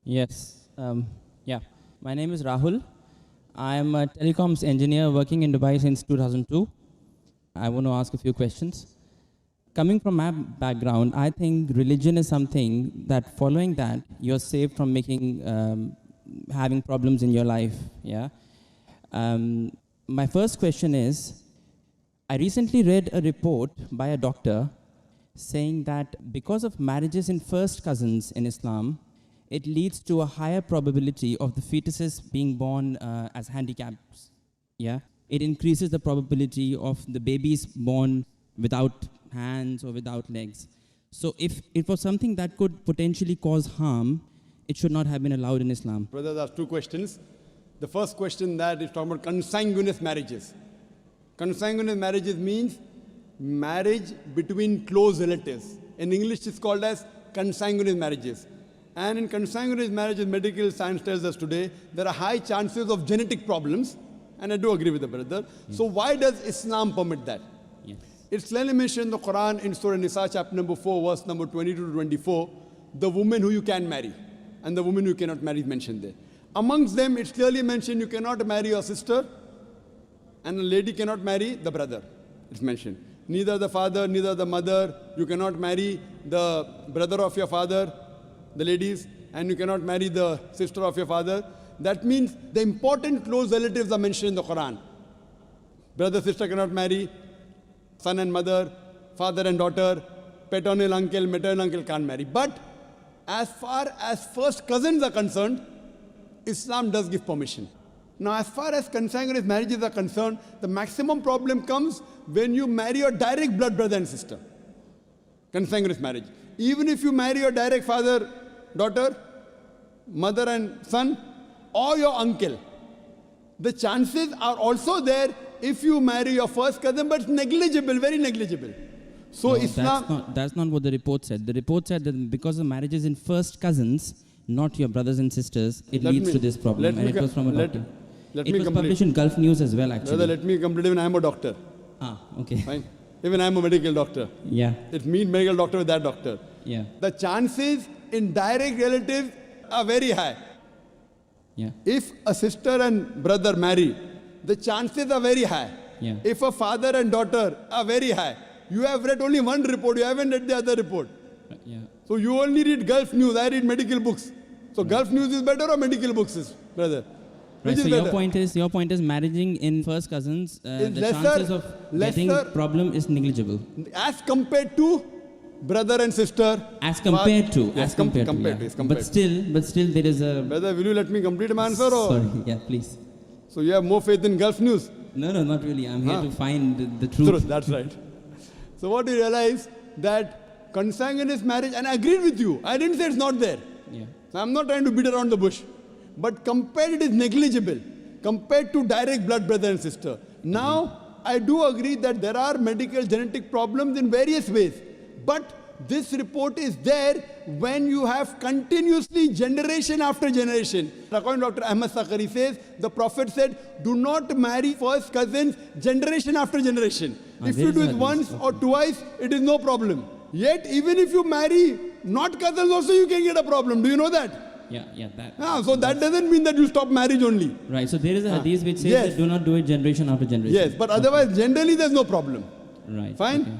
Yes. Yeah. My name is Rahul. I am a telecoms engineer working in Dubai since 2002. I want to ask a few questions. Coming from my background, I think religion is something that following that, you're safe from having problems in your life. Yeah. My first question is, I recently read a report by a doctor saying that because of marriages in first cousins in Islam, it leads to a higher probability of the fetuses being born as handicaps. Yeah, it increases the probability of the babies born without hands or without legs. So if it was something that could potentially cause harm, it should not have been allowed in Islam. Brother, there are two questions. The first question that is talking about consanguineous marriages. Consanguineous marriages means marriage between close relatives. In English, it's called as consanguineous marriages. And in consanguineous marriages, medical science tells us today, there are high chances of genetic problems. And I do agree with the brother. So why does Islam permit that? Yes. It's clearly mentioned in the Quran in Surah Nisa, chapter number 4, verse number 22 to 24, the woman who you can marry and the woman who cannot marry is mentioned there. Amongst them, it's clearly mentioned you cannot marry your sister and a lady cannot marry the brother. It's mentioned. Neither the father, neither the mother. You cannot marry the brother of your father, the ladies, and you cannot marry the sister of your father. That means the important close relatives are mentioned in the Quran. Brother, sister cannot marry, son and mother, father and daughter, paternal uncle, maternal uncle can't marry. But as far as first cousins are concerned, Islam does give permission. Now, as far as consanguineous marriages are concerned, the maximum problem comes when you marry your direct blood brother and sister. Consanguineous marriage. Even if you marry your direct father, daughter, mother and son, or your uncle, the chances are also there if you marry your first cousin, but it's negligible, very negligible. So No, Islam... That's not what the report said. The report said that because of marriages in first cousins, not your brothers and sisters, it leads to this problem. And it was from a doctor. It was published in Gulf News as well, actually. Brother, let me complete. Even I am a doctor. Ah, okay. Fine. Even I am a medical doctor. Yeah. It means medical doctor with that doctor. Yeah. The chances in direct relatives are very high. Yeah. If a sister and brother marry, the chances are very high. Yeah. If a father and daughter are very high. You have read only one report, you haven't read the other report. Yeah. So you only read Gulf News, I read medical books. So Gulf News is better or medical books is, brother? Right, Which so is better? your point is marrying in first cousins, the lesser, chances of getting problem is negligible. As compared to brother and sister. As compared to. Yes, compared to. But still there is a... Brother, will you let me complete my answer? Or? Sorry, yeah, please. So you have more faith in Gulf News? No, not really. I'm here to find the truth. That's right. So what you realize that consanguineous marriage, and I agreed with you. I didn't say it's not there. Yeah. So I'm not trying to beat around the bush. But compared, it is negligible. Compared to direct blood brother and sister. Now, I do agree that there are medical genetic problems in various ways. But this report is there when you have continuously generation after generation. According to Dr. Ahmad Sakari says, the Prophet said, do not marry first cousins generation after generation. If you do it once or twice, it is no problem. Yet, even if you marry not cousins also, you can get a problem. Do you know that? Yeah, that. So that doesn't mean that you stop marriage only. Right, so there is a hadith which says that do not do it generation after generation. Yes, but otherwise, generally there's no problem. Right. Fine? Okay.